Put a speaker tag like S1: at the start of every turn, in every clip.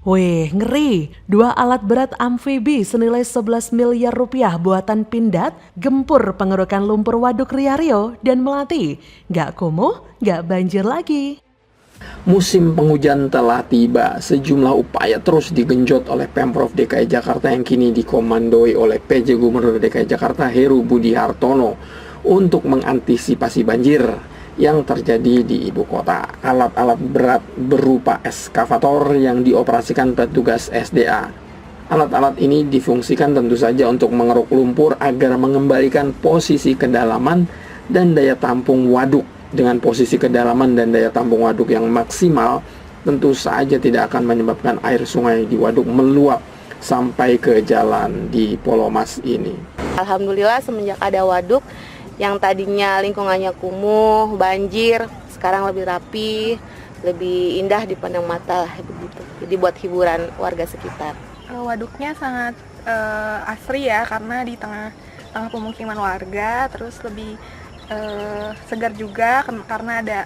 S1: Wih, ngeri. Dua alat berat amfibi senilai 11 miliar rupiah buatan Pindad gempur pengerukan lumpur Waduk Riario dan Melati. Nggak kumuh, nggak banjir lagi.
S2: Musim penghujan telah tiba. Sejumlah upaya terus digenjot oleh Pemprov DKI Jakarta yang kini dikomandoi oleh PJ Gubernur DKI Jakarta Heru Budi Hartono untuk mengantisipasi banjir yang terjadi di ibu kota. Alat-alat berat berupa eskavator yang dioperasikan petugas SDA. Alat-alat ini difungsikan tentu saja untuk mengeruk lumpur agar mengembalikan posisi kedalaman dan daya tampung waduk. Dengan posisi kedalaman dan daya tampung waduk yang maksimal, tentu saja tidak akan menyebabkan air sungai di waduk meluap sampai ke jalan di Pulau Mas ini.
S3: Alhamdulillah semenjak ada waduk yang tadinya lingkungannya kumuh, banjir, sekarang lebih rapi, lebih indah dipandang mata lah begitu. Jadi buat hiburan warga sekitar.
S4: Waduknya sangat asri ya, karena di tengah pemukiman warga, terus lebih segar juga karena ada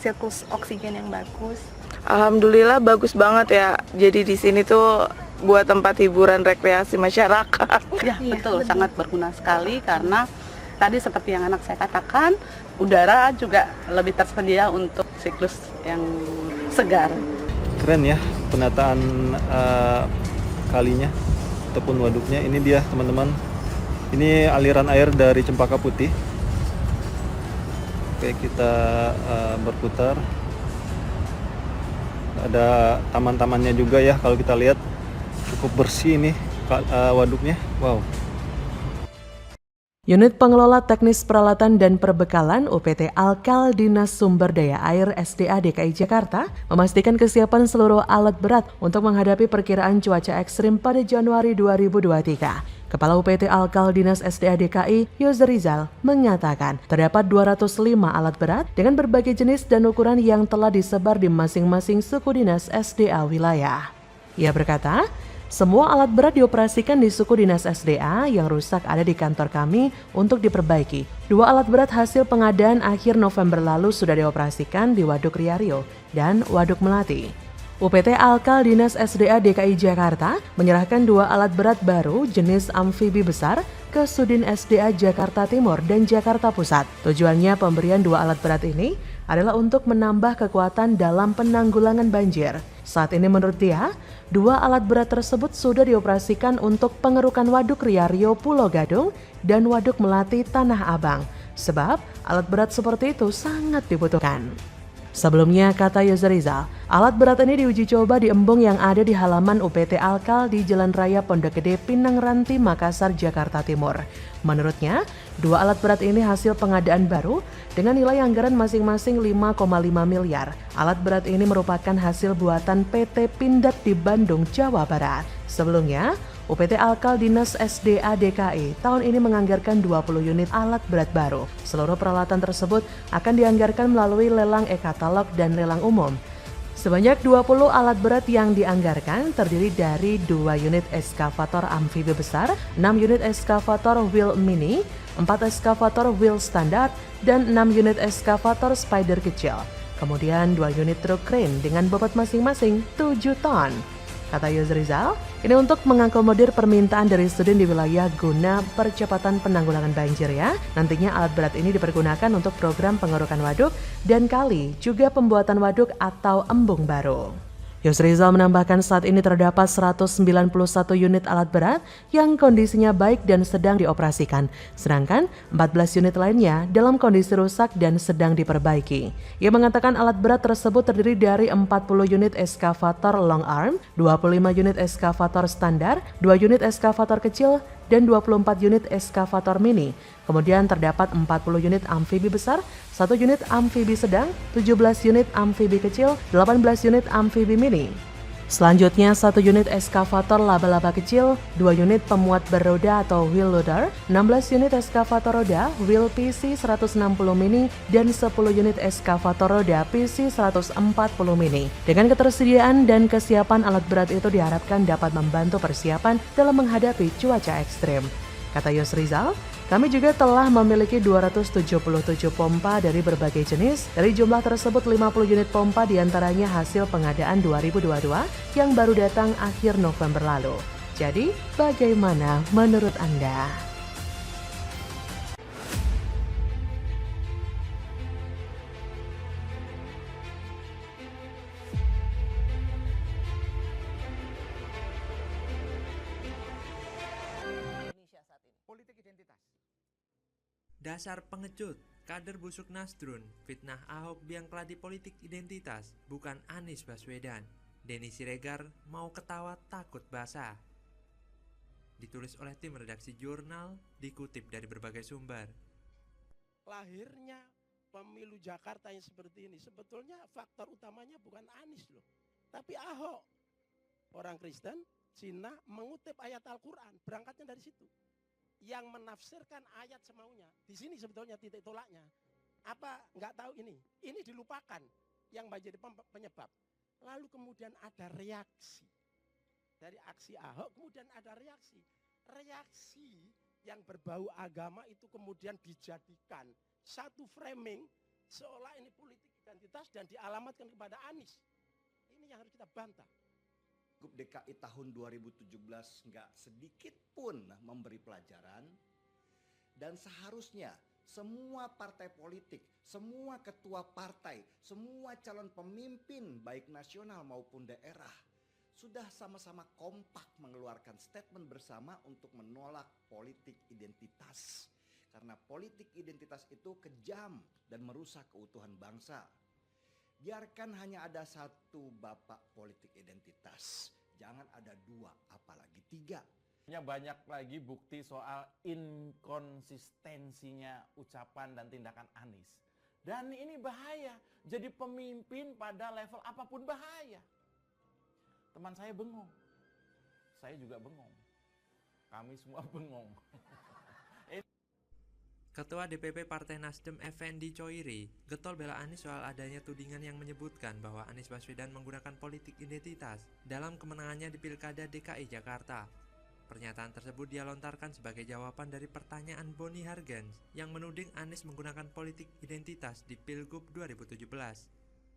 S4: siklus oksigen yang bagus.
S5: Alhamdulillah bagus banget ya. Jadi di sini tuh buat tempat hiburan rekreasi masyarakat.
S6: Ya, betul, sangat berguna sekali karena tadi seperti yang anak saya katakan, udara juga lebih tersedia untuk siklus yang segar.
S7: Keren ya penataan kalinya ataupun waduknya. Ini dia teman-teman. Ini aliran air dari Cempaka Putih. Oke, kita berputar. Ada taman-tamannya juga ya, kalau kita lihat cukup bersih ini waduknya. Wow.
S1: Unit Pengelola Teknis Peralatan dan Perbekalan UPT Alkal Dinas Sumber Daya Air SDA DKI Jakarta memastikan kesiapan seluruh alat berat untuk menghadapi perkiraan cuaca ekstrim pada Januari 2023. Kepala UPT Alkal Dinas SDA DKI, Yose Rizal, mengatakan terdapat 205 alat berat dengan berbagai jenis dan ukuran yang telah disebar di masing-masing suku dinas SDA wilayah. Ia berkata, semua alat berat dioperasikan di suku dinas SDA, yang rusak ada di kantor kami untuk diperbaiki. 2 alat berat hasil pengadaan akhir November lalu sudah dioperasikan di Waduk Riario dan Waduk Melati. UPT Alkal Dinas SDA DKI Jakarta menyerahkan 2 alat berat baru jenis amfibi besar ke Sudin SDA Jakarta Timur dan Jakarta Pusat. Tujuannya pemberian 2 alat berat ini adalah untuk menambah kekuatan dalam penanggulangan banjir. Saat ini menurut dia, 2 alat berat tersebut sudah dioperasikan untuk pengerukan Waduk Riario Pulau Gadung dan Waduk Melati Tanah Abang. Sebab alat berat seperti itu sangat dibutuhkan. Sebelumnya, kata Yose Rizal, alat berat ini diuji coba di embung yang ada di halaman UPT Alkal di Jalan Raya Pondok Gede, Pinang Ranti, Makassar, Jakarta Timur. Menurutnya, 2 alat berat ini hasil pengadaan baru dengan nilai anggaran masing-masing 5,5 miliar. Alat berat ini merupakan hasil buatan PT Pindad di Bandung, Jawa Barat. Sebelumnya, UPT Alkal Dinas SDA DKI tahun ini menganggarkan 20 unit alat berat baru. Seluruh peralatan tersebut akan dianggarkan melalui lelang e-katalog dan lelang umum. Sebanyak 20 alat berat yang dianggarkan terdiri dari 2 unit eskavator amfibi besar, 6 unit eskavator wheel mini, 4 eskavator wheel standar, dan 6 unit eskavator spider kecil. Kemudian 2 unit truk crane dengan bobot masing-masing 7 ton. Kata Yose Rizal, ini untuk mengakomodir permintaan dari Sudin di wilayah guna percepatan penanggulangan banjir ya. Nantinya alat berat ini dipergunakan untuk program pengerukan waduk dan kali, juga pembuatan waduk atau embung baru. Yose Rizal menambahkan saat ini terdapat 191 unit alat berat yang kondisinya baik dan sedang dioperasikan, sedangkan 14 unit lainnya dalam kondisi rusak dan sedang diperbaiki. Ia mengatakan alat berat tersebut terdiri dari 40 unit eskavator long arm, 25 unit eskavator standar, 2 unit eskavator kecil, dan 24 unit eskavator mini. Kemudian terdapat 40 unit amfibi besar, 1 unit amfibi sedang, 17 unit amfibi kecil, 18 unit amfibi mini. Selanjutnya 1 unit eskavator laba-laba kecil, 2 unit pemuat beroda atau wheel loader, 16 unit eskavator roda wheel PC 160 mini, dan 10 unit eskavator roda PC 140 mini. Dengan ketersediaan dan kesiapan alat berat itu diharapkan dapat membantu persiapan dalam menghadapi cuaca ekstrim. Kata Yose Rizal, Kami juga telah memiliki 277 pompa dari berbagai jenis. Dari jumlah tersebut 50 unit pompa diantaranya hasil pengadaan 2022 yang baru datang akhir November lalu. Jadi, bagaimana menurut Anda?
S8: Dasar pengecut, kader busuk Nasdrun, fitnah Ahok biang keladi politik identitas, bukan Anies Baswedan. Denny Siregar mau ketawa takut basah. Ditulis oleh tim redaksi jurnal, dikutip dari berbagai sumber.
S9: Lahirnya pemilu Jakarta yang seperti ini, sebetulnya faktor utamanya bukan Anies loh, tapi Ahok. Orang Kristen, Cina mengutip ayat Al-Quran, berangkatnya dari situ. Yang menafsirkan ayat semaunya. Di sini sebetulnya titik tolaknya. Apa nggak tahu ini? Ini dilupakan yang menjadi penyebab. Lalu kemudian ada reaksi. Dari aksi Ahok kemudian ada reaksi. Reaksi yang berbau agama itu kemudian dijadikan satu framing seolah ini politik identitas dan dialamatkan kepada Anies. Ini yang harus kita bantah.
S10: DKI tahun 2017 nggak sedikit pun memberi pelajaran, dan seharusnya semua partai politik, semua ketua partai, semua calon pemimpin baik nasional maupun daerah sudah sama-sama kompak mengeluarkan statement bersama untuk menolak politik identitas, karena politik identitas itu kejam dan merusak keutuhan bangsa. Biarkan hanya ada satu bapak politik identitas, jangan ada dua, apalagi tiga.
S11: Banyak lagi bukti soal inkonsistensinya ucapan dan tindakan Anies. Dan ini bahaya, jadi pemimpin pada level apapun bahaya. Teman saya bengong, saya juga bengong, kami semua bengong.
S8: Ketua DPP Partai Nasdem Effendi Choiri getol bela Anies soal adanya tudingan yang menyebutkan bahwa Anies Baswedan menggunakan politik identitas dalam kemenangannya di Pilkada DKI Jakarta. Pernyataan tersebut dia lontarkan sebagai jawaban dari pertanyaan Boni Hargens yang menuding Anies menggunakan politik identitas di Pilgub 2017.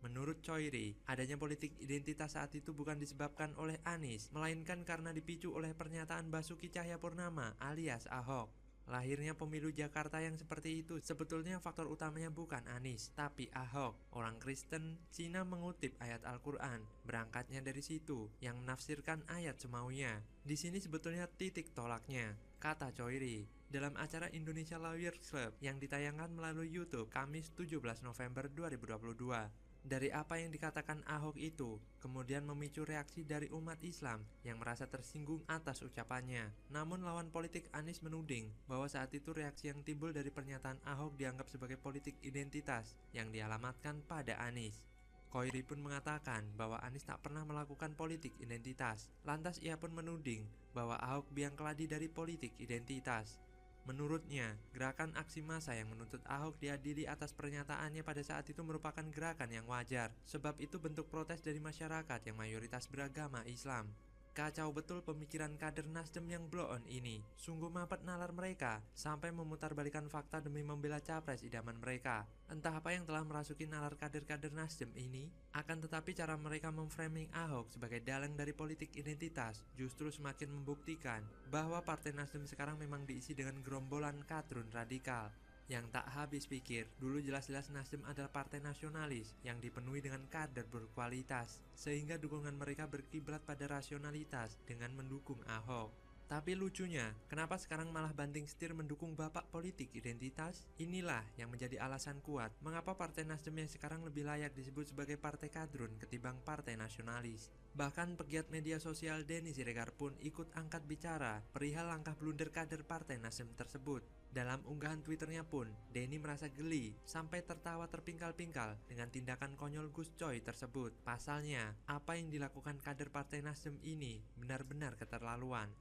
S8: Menurut Choiri, adanya politik identitas saat itu bukan disebabkan oleh Anies, melainkan karena dipicu oleh pernyataan Basuki Cahayapurnama alias Ahok. Lahirnya pemilu Jakarta yang seperti itu sebetulnya faktor utamanya bukan Anies, tapi Ahok. Orang Kristen, Cina mengutip ayat Al-Quran, berangkatnya dari situ, yang menafsirkan ayat semaunya. Di sini sebetulnya titik tolaknya, kata Choiri, dalam acara Indonesia Lawyers Club yang ditayangkan melalui YouTube Kamis 17 November 2022. Dari apa yang dikatakan Ahok itu, kemudian memicu reaksi dari umat Islam yang merasa tersinggung atas ucapannya. Namun lawan politik Anies menuding bahwa saat itu reaksi yang timbul dari pernyataan Ahok dianggap sebagai politik identitas yang dialamatkan pada Anies. Choiri pun mengatakan bahwa Anies tak pernah melakukan politik identitas. Lantas ia pun menuding bahwa Ahok biang keladi dari politik identitas. Menurutnya, gerakan aksi massa yang menuntut Ahok diadili atas pernyataannya pada saat itu merupakan gerakan yang wajar, sebab itu bentuk protes dari masyarakat yang mayoritas beragama Islam. Kacau betul pemikiran kader Nasdem yang blow on ini. Sungguh mampet nalar mereka, sampai memutarbalikan fakta demi membela capres idaman mereka. Entah apa yang telah merasuki nalar kader-kader Nasdem ini, akan tetapi cara mereka memframing Ahok sebagai dalang dari politik identitas justru semakin membuktikan bahwa Partai Nasdem sekarang memang diisi dengan gerombolan kadrun radikal. Yang tak habis pikir, dulu jelas-jelas Nasdem adalah partai nasionalis yang dipenuhi dengan kader berkualitas, sehingga dukungan mereka berkiblat pada rasionalitas dengan mendukung Ahok. Tapi lucunya, kenapa sekarang malah banting setir mendukung bapak politik identitas? Inilah yang menjadi alasan kuat mengapa Partai Nasdem yang sekarang lebih layak disebut sebagai partai kadrun ketimbang partai nasionalis. Bahkan pegiat media sosial Denny Siregar pun ikut angkat bicara perihal langkah blunder kader Partai Nasdem tersebut. Dalam unggahan Twitternya pun, Denny merasa geli sampai tertawa terpingkal-pingkal dengan tindakan konyol Gus Coy tersebut. Pasalnya, apa yang dilakukan kader Partai Nasdem ini benar-benar keterlaluan.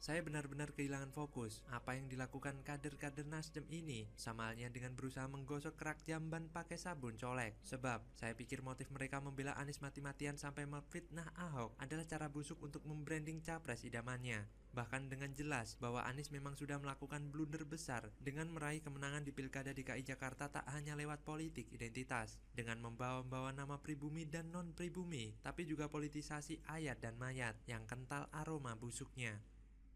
S8: Saya benar-benar kehilangan fokus. Apa yang dilakukan kader-kader Nasdem ini sama halnya dengan berusaha menggosok kerak jamban pakai sabun colek. Sebab saya pikir motif mereka membela Anies mati-matian sampai memfitnah Ahok adalah cara busuk untuk membranding capres idamannya. Bahkan dengan jelas bahwa Anies memang sudah melakukan blunder besar dengan meraih kemenangan di Pilkada DKI Jakarta tak hanya lewat politik identitas, dengan membawa-bawa nama pribumi dan non-pribumi, tapi juga politisasi ayat dan mayat yang kental aroma busuknya.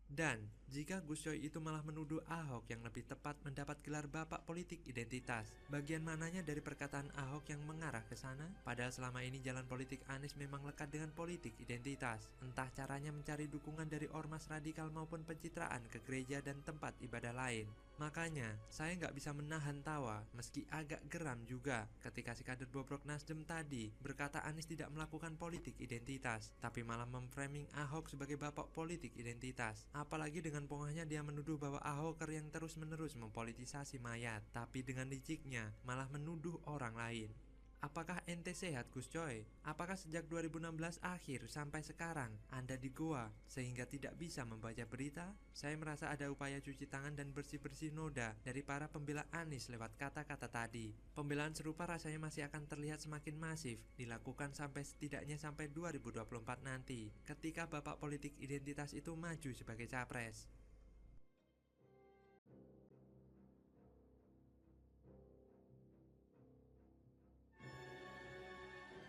S8: Dan jika Gus Coy itu malah menuduh Ahok yang lebih tepat mendapat gelar bapak politik identitas, bagian mananya dari perkataan Ahok yang mengarah ke sana? Padahal selama ini jalan politik Anies memang lekat dengan politik identitas. Entah caranya mencari dukungan dari ormas radikal maupun pencitraan ke gereja dan tempat ibadah lain. Makanya, saya nggak bisa menahan tawa, meski agak geram juga ketika si kader bobrok Nasdem tadi berkata Anies tidak melakukan politik identitas, tapi malah memframing Ahok sebagai bapak politik identitas. Apalagi dengan pongahnya dia menuduh bahwa Ahoker yang terus-menerus mempolitisasi mayat, tapi dengan liciknya malah menuduh orang lain. Apakah ente sehat Gus Coy? Apakah sejak 2016 akhir sampai sekarang Anda di goa sehingga tidak bisa membaca berita? Saya merasa ada upaya cuci tangan dan bersih-bersih noda dari para pembela Anies lewat kata-kata tadi. Pembelaan serupa rasanya masih akan terlihat semakin masif dilakukan setidaknya sampai 2024 nanti ketika bapak politik identitas itu maju sebagai capres.